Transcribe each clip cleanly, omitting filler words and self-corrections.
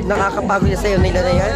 Nakakapagod niya sa'yo nila na yan.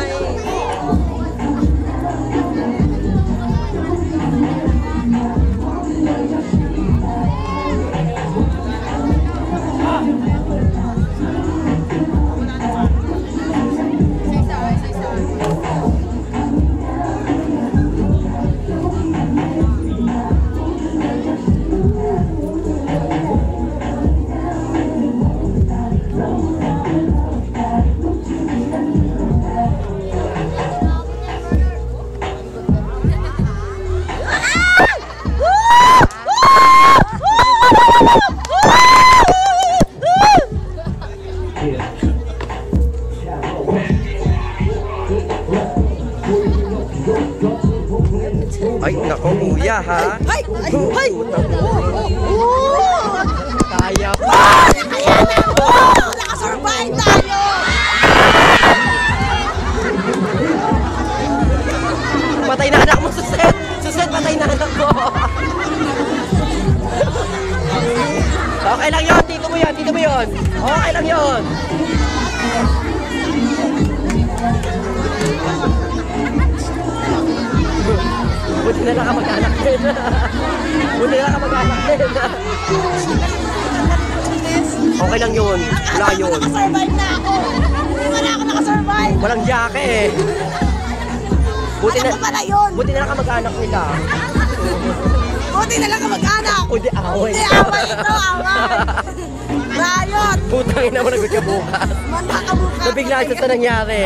Ay, nako kuya ha. Hay! Hay! Kaya pa. Kaya na ako! Nakasurvive tayo! Patay na anak mo, Suset. Suset, patay na anak ko. Okay lang yun, tito mo yun, tito mo yun. Okay lang yun. Buti na lang ka mag-anak din. Buti na lang ka mag-anak din. Okay lang yun. Wala yun. Nakasurvive na ako! Hindi mo na ako nakasurvive! Walang jake eh. Buti Alam na, mo pala yun! buti na lang ka mag-anak nila. Buti na lang ka mag-anak! Hindi away. Hindi, away ito! Away! Riot! Putang ina mo, nagot ka bukas. Manda ka bukas! Nabigla siya sa nangyari.